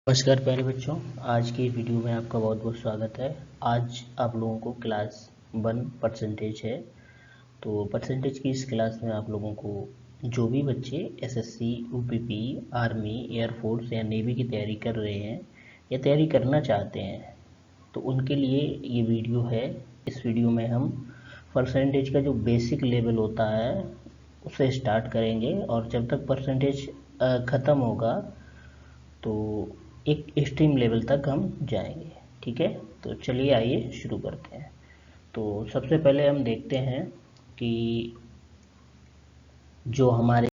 नमस्कार प्यारे बच्चों, आज की वीडियो में आपका बहुत बहुत स्वागत है। आज आप लोगों को क्लास 1 परसेंटेज है। तो परसेंटेज की इस क्लास में आप लोगों को जो भी बच्चे एसएससी, यूपीपी, आर्मी, एयरफोर्स या नेवी की तैयारी कर रहे हैं या तैयारी करना चाहते हैं तो उनके लिए ये वीडियो है। इस वीडियो में हम परसेंटेज का जो बेसिक लेवल होता है उसे स्टार्ट करेंगे और जब तक परसेंटेज ख़त्म होगा तो एक एक्सट्रीम लेवल तक हम जाएंगे। ठीक है, तो चलिए आइए शुरू करते हैं। तो सबसे पहले हम देखते हैं कि जो हमारे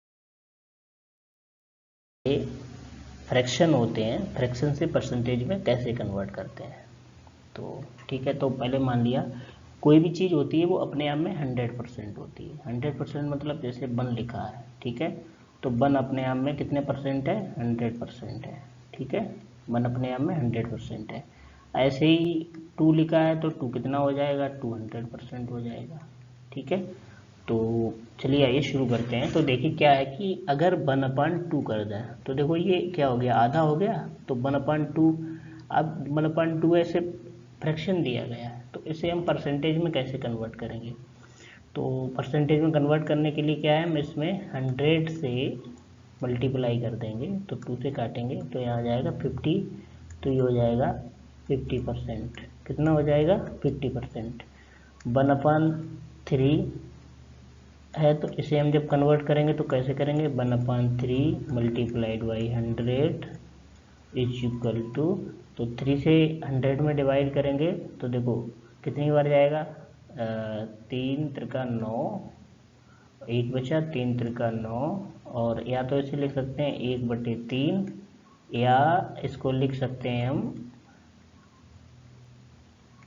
फ्रैक्शन होते हैं, फ्रैक्शन से परसेंटेज में कैसे कन्वर्ट करते हैं। तो ठीक है, तो पहले मान लिया कोई भी चीज़ होती है वो अपने आप में 100% होती है। 100% मतलब जैसे 1 लिखा है, ठीक है, तो 1 अपने आप में कितने परसेंट है? 100% है। ठीक है, 1 अपने आप में 100% है। ऐसे ही 2 लिखा है तो 2 कितना हो जाएगा? 200% हो जाएगा। ठीक है, तो चलिए आइए शुरू करते हैं। तो देखिए क्या है कि अगर 1/2 कर दें तो देखो ये क्या हो गया, आधा हो गया। तो 1/2, अब 1/2 ऐसे फ्रैक्शन दिया गया है तो इसे हम परसेंटेज में कैसे कन्वर्ट करेंगे। तो परसेंटेज में कन्वर्ट करने के लिए क्या है, हम इसमें 100 से मल्टीप्लाई कर देंगे। तो 2 से काटेंगे तो यहाँ आ जाएगा 50, तो ये हो जाएगा 50%। कितना हो जाएगा? 50%। 1/3 है तो इसे हम जब कन्वर्ट करेंगे तो कैसे करेंगे? 1/3 multiplied by 100 is equal to, तो 3 से 100 में डिवाइड करेंगे तो देखो कितनी बार जाएगा? 3 त्रिका 9, 1 बचा, 3 त्रिका 9, और या तो इसे लिख सकते हैं 1/3 या इसको लिख सकते हैं हम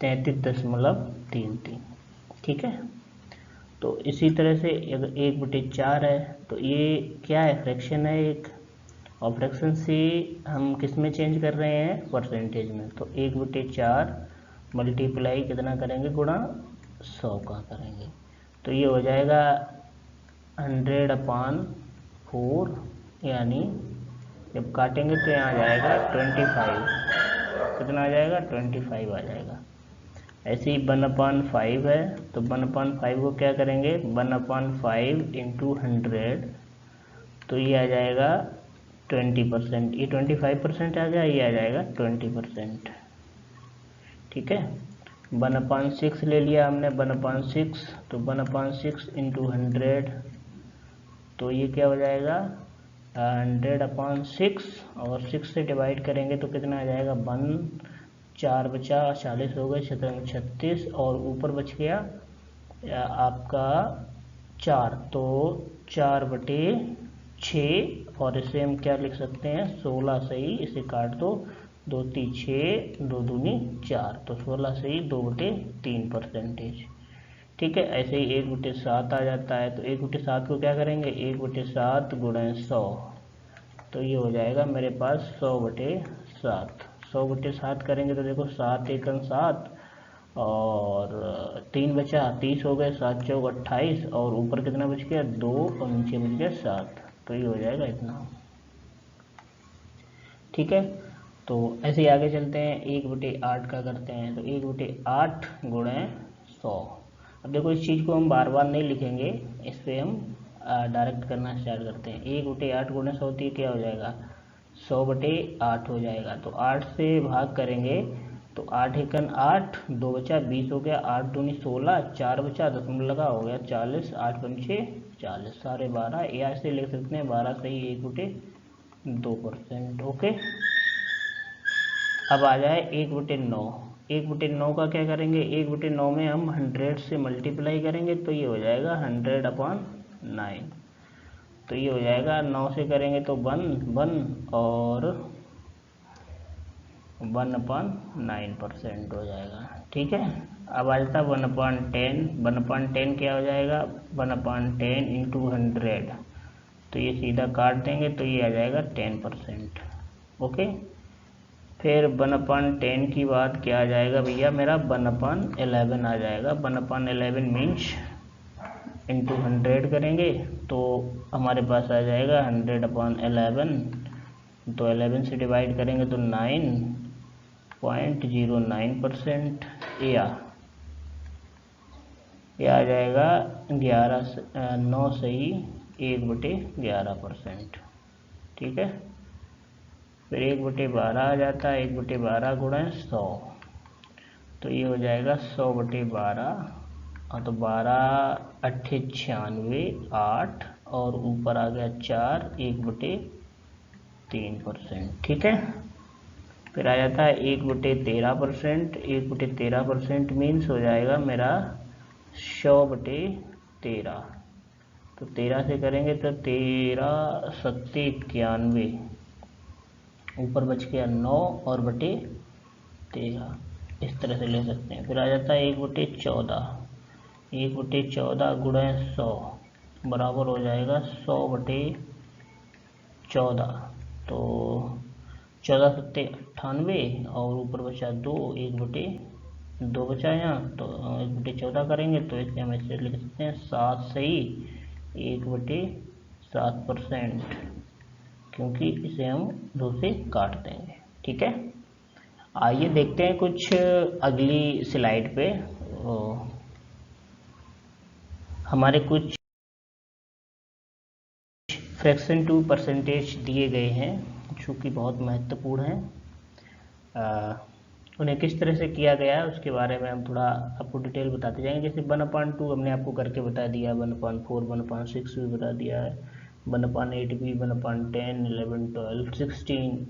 33.33। ठीक है, तो इसी तरह से अगर 1/4 है तो ये क्या है? फ्रैक्शन है एक, और फ्रैक्शन से हम किस में चेंज कर रहे हैं? परसेंटेज में। तो 1/4 मल्टीप्लाई कितना करेंगे? गुणा 100 का करेंगे तो ये हो जाएगा 100/4, यानी जब काटेंगे तो यहाँ आ जाएगा 25। कितना आ जाएगा? 25 आ जाएगा। ऐसे ही 1/5 है तो 1/5 को क्या करेंगे? 1/5 इंटू 100, तो ये आ जाएगा 20%। ये 25% आ गया, ये आ जाएगा 20%। ठीक है, 1/6 ले लिया हमने, 1/6, तो 1/6 इंटू 100, तो ये क्या हो जाएगा? 100/6, और 6 से डिवाइड करेंगे तो कितना आ जाएगा? 1, 4 बचा, 40 हो गए, 36, और ऊपर बच गया आपका 4, तो 4/6, और इसे हम क्या लिख सकते हैं? 16 से ही इसे काट दो, 2 3 6, 2 दूनी 4, तो 16 से ही 2/3 परसेंटेज। ठीक है, ऐसे ही 1/7 आ जाता है तो 1/7 को क्या करेंगे? 1/7 गुणा 100, तो ये हो जाएगा मेरे पास 100/7। 100/7 करेंगे तो देखो 7 एकम 7, और 3 बचा, 30 हो गए, 7 चौक 28, और ऊपर कितना बच गया? 2, और नीचे बच गया 7, तो ये हो जाएगा इतना। ठीक है, तो ऐसे ही आगे चलते हैं। 1/8 का करते हैं तो 1/8 गुणे 100। अब देखो इस चीज़ को हम बार बार नहीं लिखेंगे, इस पर हम डायरेक्ट करना स्टार्ट करते हैं। 1/8 गुणे 100 तो क्या हो जाएगा? 100/8 हो जाएगा। तो 8 से भाग करेंगे तो 8 एकन 8, 2 बचा, 20 हो गया, 8 दूनी 16, 4 बचा, दशमलव लगा, हो गया 40, 8 पंचे 40, साढ़े 12, या ऐसे लिख सकते हैं 12 से ही 1/2%। ओके, अब आ जाए 1/9। 1/9 का क्या करेंगे? 1/9 में हम 100 से मल्टीप्लाई करेंगे तो ये हो जाएगा 100/9, तो ये हो जाएगा 9 से करेंगे तो 1 और 1/9% हो जाएगा। ठीक है, अब आ जाता है 1/10। 1/10 क्या हो जाएगा? 1/10 इंटू 100, तो ये सीधा काट देंगे तो ये आ जाएगा 10%। ओके, फिर 1/10 की बात क्या आ जाएगा भैया? मेरा 1/11 आ जाएगा। 1/11 मीन्स इंटू 100 करेंगे तो हमारे पास आ जाएगा 100/11, तो 11 से डिवाइड करेंगे तो 9.09%, ये आ जाएगा 9 सही 1/11%। ठीक है, फिर 1/12 आ जाता है, 1/12 गुणा 100, तो ये हो जाएगा 100/12, तो 12 8 96 8, और ऊपर आ गया 4, 1/3%। ठीक है, फिर आ जाता है 1/13%, 1/13% मीन्स हो जाएगा मेरा 100/13, तो 13 से करेंगे तो 13 सत्ते 91, ऊपर बच गया 9 और बटे 13, इस तरह से ले सकते हैं। फिर आ जाता है 1/14, 1/14 गुणा 100 बराबर हो जाएगा 100/14, तो 14 सत्ते 98, और ऊपर बचा 2, 1/2 बचा यहाँ, तो 1/14 करेंगे तो इसे हम ऐसे लिख सकते हैं 7 सही 1/7%, क्योंकि इसे हम 2 से काट देंगे। ठीक है, आइए देखते हैं कुछ अगली स्लाइड पे हमारे कुछ फ्रैक्शन टू परसेंटेज दिए गए हैं जो कि बहुत महत्वपूर्ण हैं। उन्हें किस तरह से किया गया है उसके बारे में हम थोड़ा आपको डिटेल बताते जाएंगे। जैसे 1/2 हमने आपको करके बता दिया, 1/4, 1/6 भी बता दिया है, 1/8 भी, 1/10, 11, 12, 16,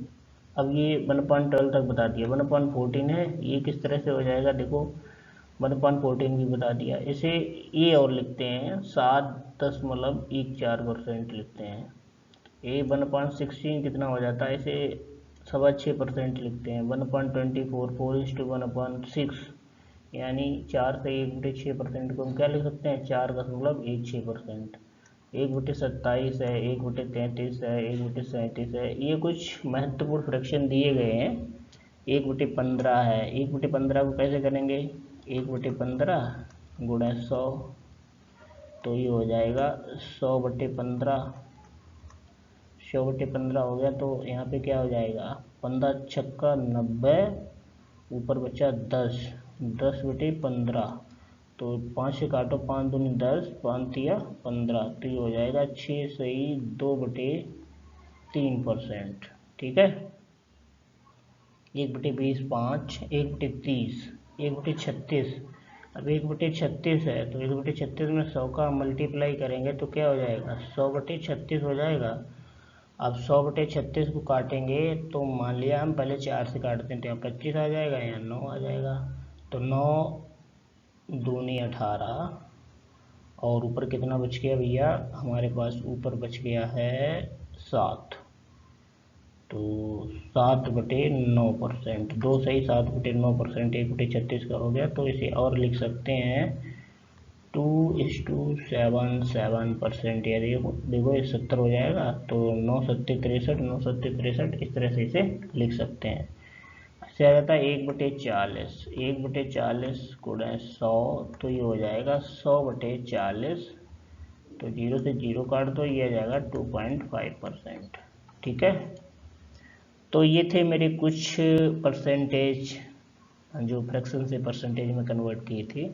अब ये 1/12 तक बता दिया। 1/14 है, ये किस तरह से हो जाएगा, देखो 1/14 भी बता दिया। इसे ये और लिखते हैं 7.14% लिखते हैं। ये 1/16 कितना हो जाता है, इसे 6.25% लिखते हैं। 1/24 4:1/6, यानी 4 से 1/6% को हम क्या लिख सकते हैं, 4.16%। 1/27 है, 1/33 है, 1/37 है। ये कुछ महत्वपूर्ण फ्रैक्शन दिए गए हैं। 1/15 है, 1/15 को कैसे करेंगे, 1/15 गुणा 100, तो ये हो जाएगा 100/15, 100/15 हो गया, तो यहाँ पे क्या हो जाएगा, 15 छक्का 90, ऊपर बचा 10, 10/15, तो 5 से काटो, 5 दूनी 10, 5 तिया 15, तो ये हो जाएगा 6 सही 2/3%। ठीक है, 1/20 5, 1/30, 1/36, अब 1/36 है तो 1/36 में 100 का मल्टीप्लाई करेंगे तो क्या हो जाएगा, 100/36 हो जाएगा। अब 100/36 को काटेंगे तो मान लिया हम पहले 4 से काटते हैं तो यहाँ 25 आ जाएगा, यहाँ 9 आ जाएगा, तो 9 दूनी 18, और ऊपर कितना बच गया भैया हमारे पास, ऊपर बच गया है 7, तो 7/9%, 2 सही 7/9%, 1/36 का हो गया, तो इसे और लिख सकते हैं 2:77%, या देखो ये 70 हो जाएगा, तो 9 सत्ते 63, 9 सत्ते 63, इस तरह से इसे लिख सकते हैं। ऐसे आ जाता है 1/40, 1/40 गुणा 100, तो ये हो जाएगा 100/40, तो 0 से 0 काट दो, ये आ जाएगा 2.5%। ठीक है, तो ये थे मेरे कुछ परसेंटेज जो फ्रैक्शन से परसेंटेज में कन्वर्ट किए थे,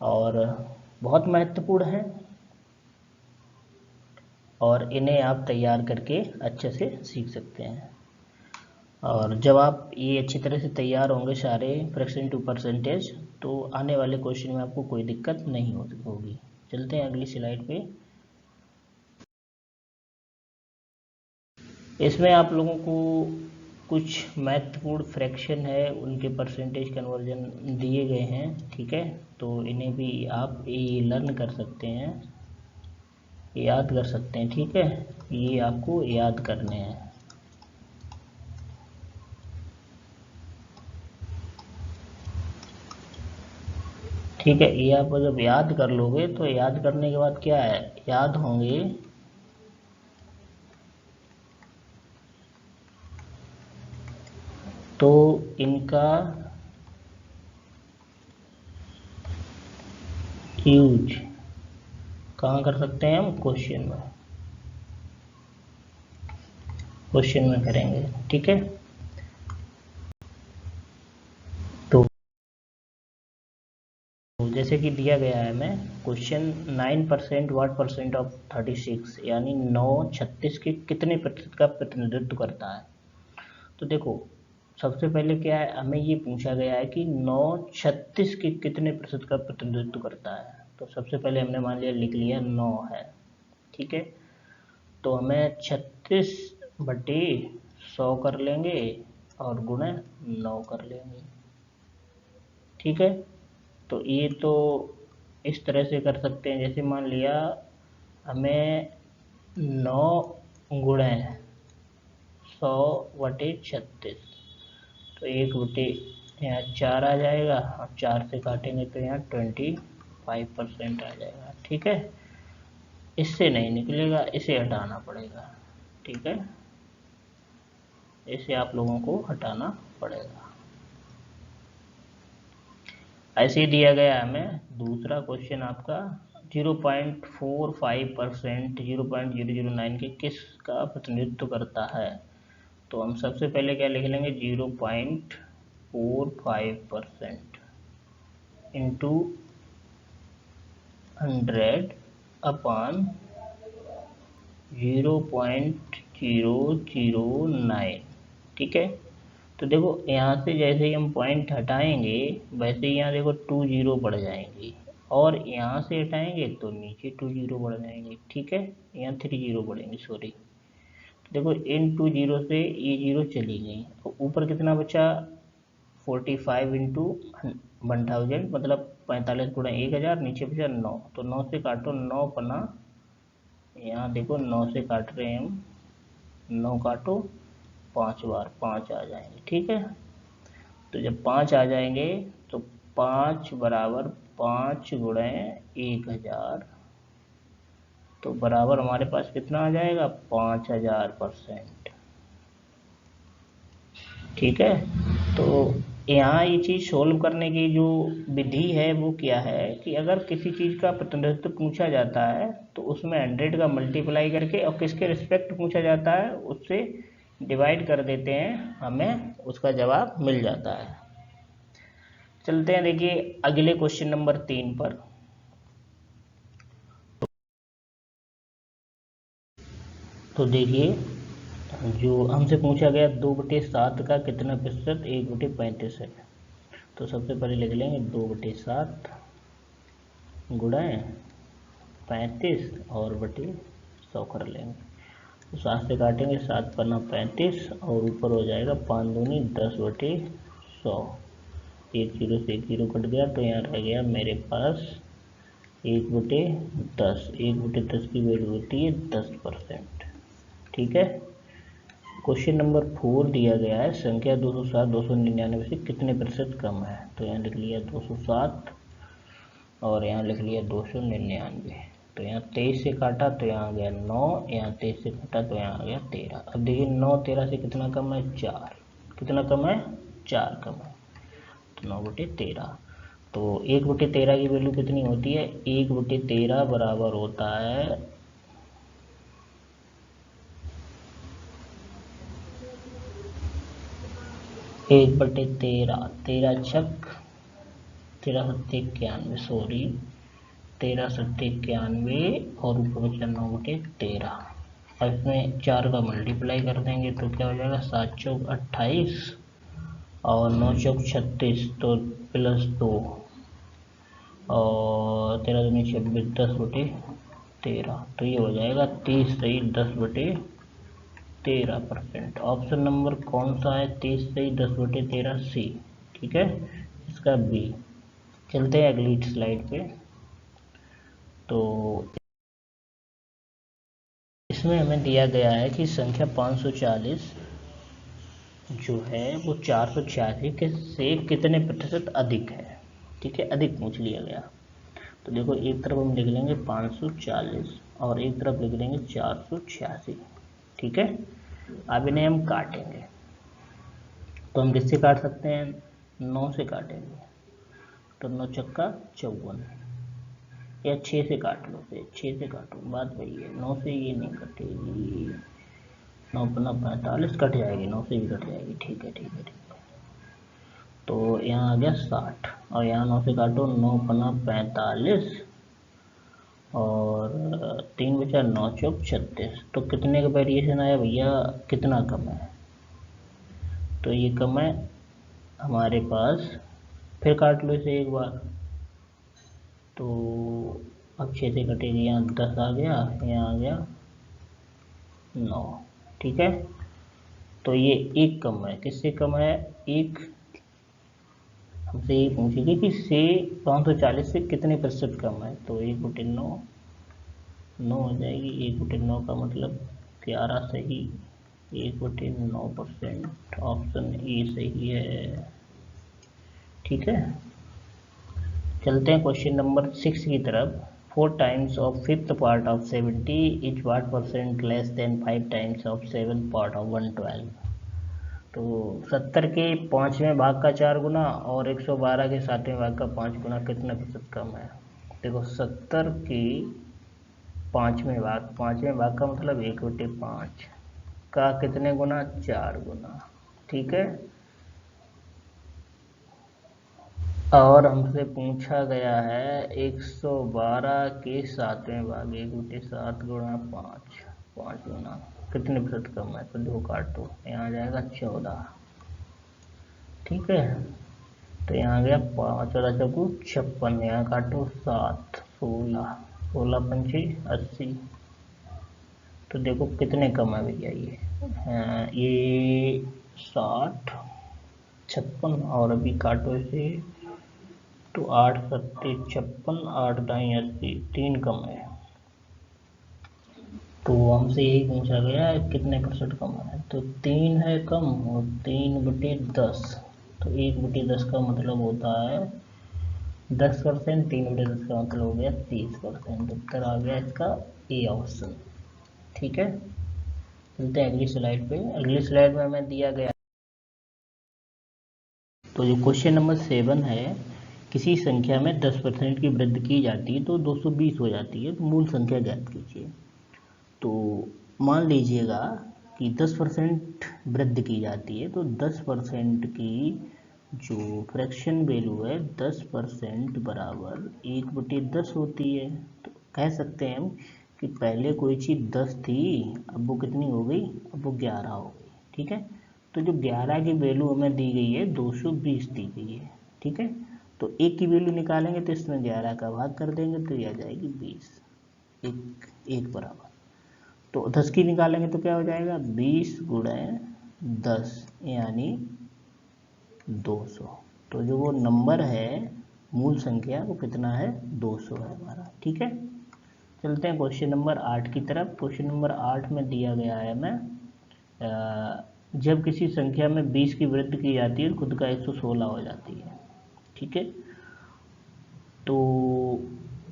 और बहुत महत्वपूर्ण है, और इन्हें आप तैयार करके अच्छे से सीख सकते हैं। और जब आप ये अच्छी तरह से तैयार होंगे सारे फ्रैक्शन टू परसेंटेज, तो आने वाले क्वेश्चन में आपको कोई दिक्कत नहीं होगी। चलते हैं अगली स्लाइड पे। इसमें आप लोगों को कुछ महत्वपूर्ण फ्रैक्शन है उनके परसेंटेज कन्वर्जन दिए गए हैं। ठीक है, तो इन्हें भी आप ये लर्न कर सकते हैं, याद कर सकते हैं। ठीक है, ये आपको याद करने हैं। ठीक है, ये आप जब याद कर लोगे तो याद करने के बाद क्या है, याद होंगे तो इनका यूज कहाँ कर सकते हैं हम, क्वेश्चन में। क्वेश्चन में करेंगे, ठीक है। तो जैसे कि दिया गया है हमें क्वेश्चन 9% व्हाट परसेंट ऑफ 36 यानी 9 36 के कितने प्रतिशत का प्रतिनिधित्व करता है। तो देखो सबसे पहले क्या है, हमें ये पूछा गया है कि 9 36 के कितने प्रतिशत का प्रतिनिधित्व करता है। तो सबसे पहले हमने मान लिया लिख लिया 9 है, ठीक है। तो हमें 36/100 कर लेंगे और गुणे 9 कर लेंगे, ठीक है। तो ये तो इस तरह से कर सकते हैं, जैसे मान लिया हमें 9 गुणे 100/36, तो 1/, यहाँ 4 आ जाएगा और 4 से काटेंगे तो यहाँ 25% आ जाएगा, ठीक है। इससे नहीं निकलेगा, इसे हटाना पड़ेगा, ठीक है। इसे आप लोगों को हटाना पड़ेगा। ऐसे ही दिया गया हमें दूसरा क्वेश्चन आपका 0.45% 0.009 के किसका प्रतिनिधित्व करता है। तो हम सबसे पहले क्या लिख लेंगे 0.45% इंटू 100 / 0.009, ठीक है। तो देखो यहाँ से जैसे ही हम पॉइंट हटाएंगे वैसे ही यहाँ देखो 2 0 बढ़ जाएंगी, और यहाँ से हटाएंगे तो नीचे 2 0 बढ़ जाएंगे, ठीक है। यहाँ 3 0 बढ़ेंगे, सॉरी। तो देखो इन 2 0 से ये 0 चली गई, तो ऊपर कितना बचा 45 इंटू 1000 मतलब 45 गुणा 1000, नीचे बचा 9, तो 9 से काटो 9 पना, यहाँ देखो 9 से काट रहे हैं हम, 9 काटो 5 बार 5 आ जाएंगे, ठीक है। तो जब 5 आ जाएंगे तो 5 बराबर 5 गुणे 1000, तो बराबर हमारे पास कितना आ जाएगा 5000%, ठीक है। तो यहाँ ये चीज़ सोल्व करने की जो विधि है वो क्या है कि अगर किसी चीज़ का प्रतिनिधित्व पूछा जाता है तो उसमें 100 का मल्टीप्लाई करके और किसके रिस्पेक्ट पूछा जाता है उससे डिवाइड कर देते हैं, हमें उसका जवाब मिल जाता है। चलते हैं देखिए अगले क्वेश्चन नंबर 3 पर। तो देखिए जो हमसे पूछा गया 2/7 का कितना प्रतिशत 1/35 है। तो सबसे पहले लिख लेंगे 2/7 गुणा 35 और बटे 100 कर लेंगे। तो 7 से काटेंगे, 7 पन्ना 35 और ऊपर हो जाएगा 5 दूनी 10/100। 1 0 से 1 0 कट गया, तो यहाँ रह गया मेरे पास 1/10। 1/10 की वैल्यू होती है 10%, ठीक है। क्वेश्चन नंबर 4 दिया गया है संख्या 207 299 से कितने प्रतिशत कम है। तो यहाँ लिख लिया 207 और यहाँ लिख लिया 299। तो यहाँ 23 से काटा तो यहाँ आ गया 9, यहाँ 23 से काटा तो यहाँ आ गया 13। अब देखिए 9 13 से कितना कम है 4, कितना कम है 4 कम है, तो 9/13। तो 1/13 की वैल्यू कितनी होती है 1/13 बराबर होता है 1/13, 13 छक 13 7 91, सॉरी 13 7 91 और ऊपर बचा 9/13। अब इसमें 4 का मल्टीप्लाई कर देंगे तो क्या हो जाएगा 7 चौक 28 और 9 चौक 36, तो +2 और 13 दूनी 26 10/13, तो ये हो जाएगा 30 सही 10/13%। ऑप्शन नंबर कौन सा है 30 सही 10/13 सी, ठीक है, इसका बी। चलते हैं अगली स्लाइड पे। तो इसमें हमें दिया गया है कि संख्या 540 जो है वो 486 के से कितने प्रतिशत अधिक है, ठीक है, अधिक पूछ लिया गया। तो देखो एक तरफ हम लिख लेंगे 540 और एक तरफ लिख लेंगे 486, ठीक है। अब इन्हें हम काटेंगे, तो हम किससे काट सकते हैं 9 से काटेंगे, तो 9 चक्का 54, या 6 से काट लो, फिर 6 से काटो, बात वही है, 9 से ये नहीं कटेगी, 9 पन्ना 45 कट जाएगी, 9 से भी कट जाएगी, ठीक है ठीक है ठीक है। तो यहाँ आ गया 60 और यहाँ 9 से काटो, 9 पन्ना 45 और 3 बचा 9 चौक 36। तो कितने का वेरिएशन आया भैया, कितना कम है, तो ये कम है हमारे पास। फिर काट लो इसे एक बार, तो अब 6 से कटेगी, यहाँ 10 आ गया, यहाँ आ गया 9, ठीक है। तो ये एक कम है, किससे कम है, एक हमसे ये पूछेगी कि से 540 से कितने प्रतिशत कम है, तो 1/9 9 हो जाएगी, 1/9 का मतलब 11 सही, 1/9%, ऑप्शन ए सही है, ठीक है। चलते हैं क्वेश्चन नंबर 6 की तरफ। 4 times of fifth part of 70 is what percent less than 5 times of 7 part of 112। तो 70 के 5वें भाग का 4 गुना और 112 के 7वें भाग का 5 गुना कितने प्रतिशत कम है। देखो 70 के 5वें भाग का मतलब 1/5 का कितने गुना, 4 गुना, ठीक है। और हमसे पूछा गया है 112 के 7वें भाग, 1/7 गुणा 5 गुना कितने प्रतिशत कम है, तो दो काटो, यहाँ आ जाएगा 14, ठीक है। तो यहाँ आ गया 5 और 56, यहाँ काटो 7, 16, 16 पंचे 80। तो देखो कितने कम है भैया ये 60, 56 और अभी काटो इसे, तो 8 सत्ते 56, 8 दाई 80, 3 कम है। तो हमसे यही पूछा गया है कितने परसेंट कम है, तो 3 है कम और 3/10, तो 1/10 का मतलब होता है 10%, 3/10 का मतलब हो गया 30%। उत्तर आ गया इसका ए ऑप्शन, ठीक है। चलते हैं अगली स्लाइड पे। अगली स्लाइड में हमें दिया गया, तो जो क्वेश्चन नंबर 7 है, किसी संख्या में 10% की वृद्धि की जाती है तो 220 हो जाती है, तो मूल संख्या ज्ञात कीजिए। तो मान लीजिएगा कि 10% वृद्धि की जाती है, तो 10% की जो फ्रैक्शन वैल्यू है 10% बराबर 1/10 होती है। तो कह सकते हैं हम कि पहले कोई चीज़ 10 थी, अब वो कितनी हो गई, अब वो 11 हो गई, ठीक है। तो जो 11 की वैल्यू हमें दी गई है 220 दी गई है, ठीक है। तो एक की वैल्यू निकालेंगे तो इसमें 11 का भाग कर देंगे तो ये आ जाएगी 20, एक बराबर। तो 10 की निकालेंगे तो क्या हो जाएगा, 20 गुणे 10 यानी 200। तो जो वो नंबर है मूल संख्या वो कितना है, 200 है हमारा, ठीक है। चलते हैं क्वेश्चन नंबर 8 की तरफ। क्वेश्चन नंबर 8 में दिया गया है हमें जब किसी संख्या में 20 की वृद्धि की जाती है खुद का 116 हो जाती है, ठीक है। तो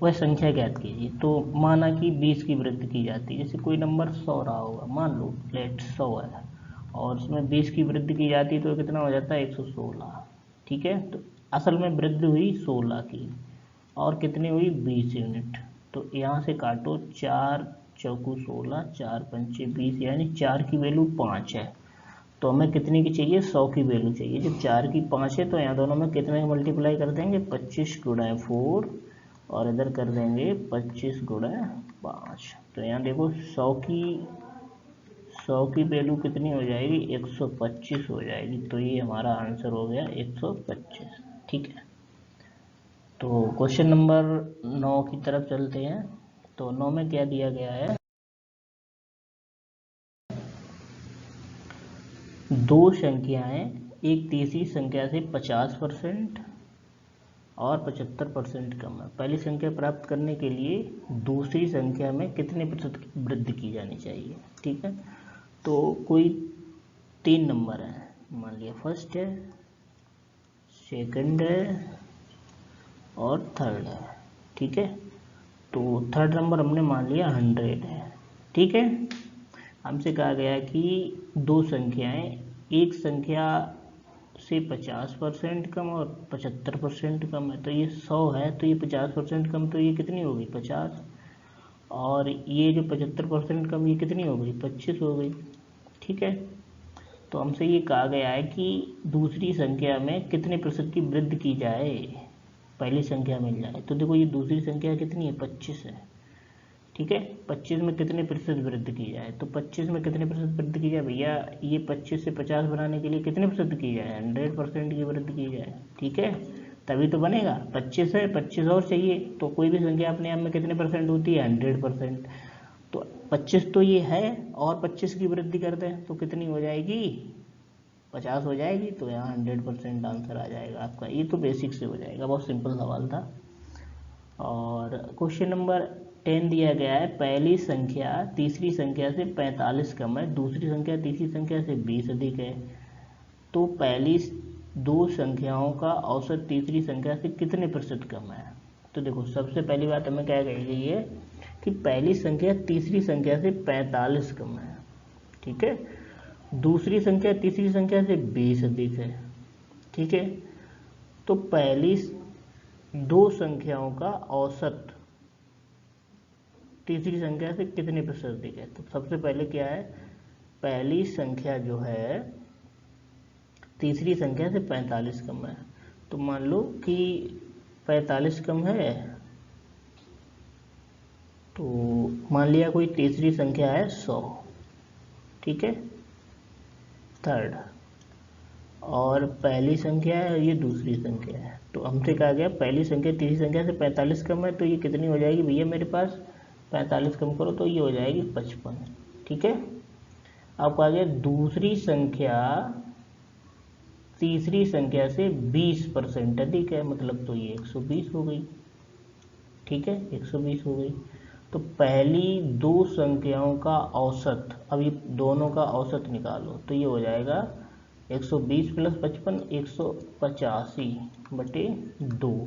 वह संख्या ज्ञात कीजिए। तो माना कि 20 की वृद्धि की जाती है, जैसे कोई नंबर 100 रहा होगा, मान लो लेट 100 है और उसमें 20 की वृद्धि की जाती है तो कितना हो जाता है 116, ठीक है। तो असल में वृद्धि हुई 16 की और कितनी हुई 20 यूनिट। तो यहाँ से काटो, 4 चौकू 16, 4 पंचे 20, यानी 4 की वैल्यू 5 है। तो हमें कितने की चाहिए, 100 की वैल्यू चाहिए। जब 4 की 5 है तो यहाँ दोनों में कितने का मल्टीप्लाई कर देंगे, 25 गुणा 4 और इधर कर देंगे 25 गुणा 5। तो यहाँ देखो 100 की वैल्यू कितनी हो जाएगी, 125 हो जाएगी। तो ये हमारा आंसर हो गया 125, ठीक है। तो क्वेश्चन नंबर 9 की तरफ चलते हैं। तो 9 में क्या दिया गया है, दो संख्याएं एक तीसरी संख्या से 50% और 75% कम है। पहली संख्या प्राप्त करने के लिए दूसरी संख्या में कितने प्रतिशत की वृद्धि की जानी चाहिए, ठीक है। तो कोई 3 नंबर है, मान लिया फर्स्ट है, सेकंड है और थर्ड है, ठीक है। तो थर्ड नंबर हमने मान लिया 100 है, ठीक है। हमसे कहा गया कि दो संख्याएं, एक संख्या से 50% कम और 75% कम है। तो ये 100 है तो ये 50% कम, तो ये कितनी हो गई 50, और ये जो 75% कम ये कितनी हो गई 25 हो गई, ठीक है। तो हमसे ये कहा गया है कि दूसरी संख्या में कितने प्रतिशत की वृद्धि की जाए, पहली संख्या मिल जाए। तो देखो ये दूसरी संख्या कितनी है, 25 है, ठीक है। 25 में कितने प्रतिशत वृद्धि की जाए, तो 25 में कितने प्रतिशत वृद्धि की जाए भैया, ये 25 से 50 बनाने के लिए कितने प्रतिशत की जाए, 100% की वृद्धि की जाए, ठीक है, तभी तो बनेगा। 25 है, 25 और चाहिए, तो कोई भी संख्या अपने आप में कितने परसेंट होती है, 100%। तो 25 तो ये है और 25 की वृद्धि कर दें तो कितनी हो जाएगी, 50 हो जाएगी। तो यहाँ 100% आंसर आ जाएगा आपका। ये तो बेसिक से हो जाएगा, बहुत सिंपल सवाल था। और क्वेश्चन नंबर 10 दिया गया है, पहली संख्या तीसरी संख्या से 45 कम है, दूसरी संख्या तीसरी संख्या से 20 अधिक है, तो पहली दो संख्याओं का औसत तीसरी संख्या से कितने प्रतिशत कम है। तो देखो सबसे पहली बात हमें क्या कही गई है कि पहली संख्या तीसरी संख्या से 45 कम है, ठीक है, दूसरी संख्या तीसरी संख्या से 20 अधिक है, ठीक है। तो पहली दो संख्याओं का औसत तीसरी संख्या से कितने प्रतिशत अधिक है। तो सबसे पहले क्या है, पहली संख्या जो है तीसरी संख्या से 45 कम है, तो मान लो कि 45 कम है, तो मान लिया कोई तीसरी संख्या है 100, ठीक है, थर्ड, और पहली संख्या है ये दूसरी संख्या है। तो हमसे कहा गया पहली संख्या तीसरी संख्या से 45 कम है, तो ये कितनी हो जाएगी भैया मेरे पास, 45 कम करो तो ये हो जाएगी 55, ठीक है। अब कहा गया दूसरी संख्या तीसरी संख्या से 20% अधिक है, मतलब तो ये 120 हो गई, ठीक है, 120 हो गई। तो पहली दो संख्याओं का औसत, अब ये दोनों का औसत निकालो, तो ये हो जाएगा 120 + 55 185/2।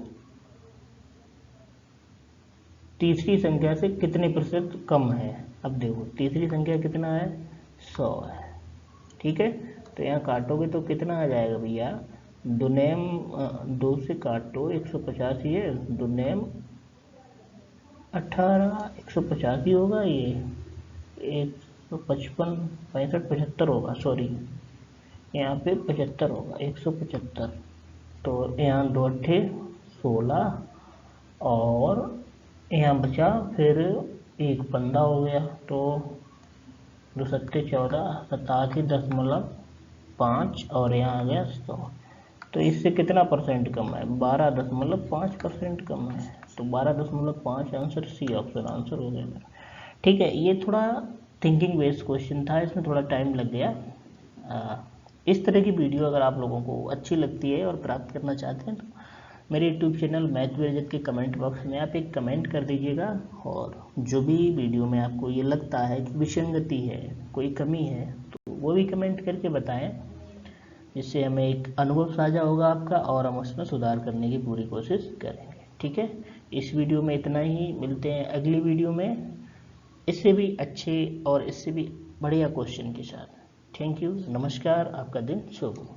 तीसरी संख्या से कितने प्रतिशत कम है। अब देखो तीसरी संख्या कितना है, 100 है, ठीक है। तो यहाँ काटोगे तो कितना आ जाएगा भैया, दुनेम 2 से काटो, 185 है, दुनेम 18, 185 होगा, ये 155 65 75 होगा, सॉरी यहाँ पे 75 होगा, 175। तो यहाँ 2 8 16 और यहाँ बचा फिर एक 15 हो गया, तो 2 7 14 87.5 और यहाँ आ गया 100। तो इससे कितना परसेंट कम है, 12.5% कम है। तो 12.5 आंसर सी ऑप्शन आंसर हो गया मेरा, ठीक है। ये थोड़ा थिंकिंग बेस्ड क्वेश्चन था, इसमें थोड़ा टाइम लग गया। इस तरह की वीडियो अगर आप लोगों को अच्छी लगती है और प्राप्त करना चाहते हैं तो मेरे यूट्यूब चैनल मैथ विद रजत के कमेंट बॉक्स में आप एक कमेंट कर दीजिएगा, और जो भी वीडियो में आपको ये लगता है कि विसंगति है, कोई कमी है, तो वो भी कमेंट करके बताएं, जिससे हमें एक अनुभव साझा होगा आपका और हम उसमें सुधार करने की पूरी कोशिश करेंगे, ठीक है। इस वीडियो में इतना ही, मिलते हैं अगली वीडियो में इससे भी अच्छे और इससे भी बढ़िया क्वेश्चन के साथ। थैंक यू, नमस्कार, आपका दिन शुभ हो।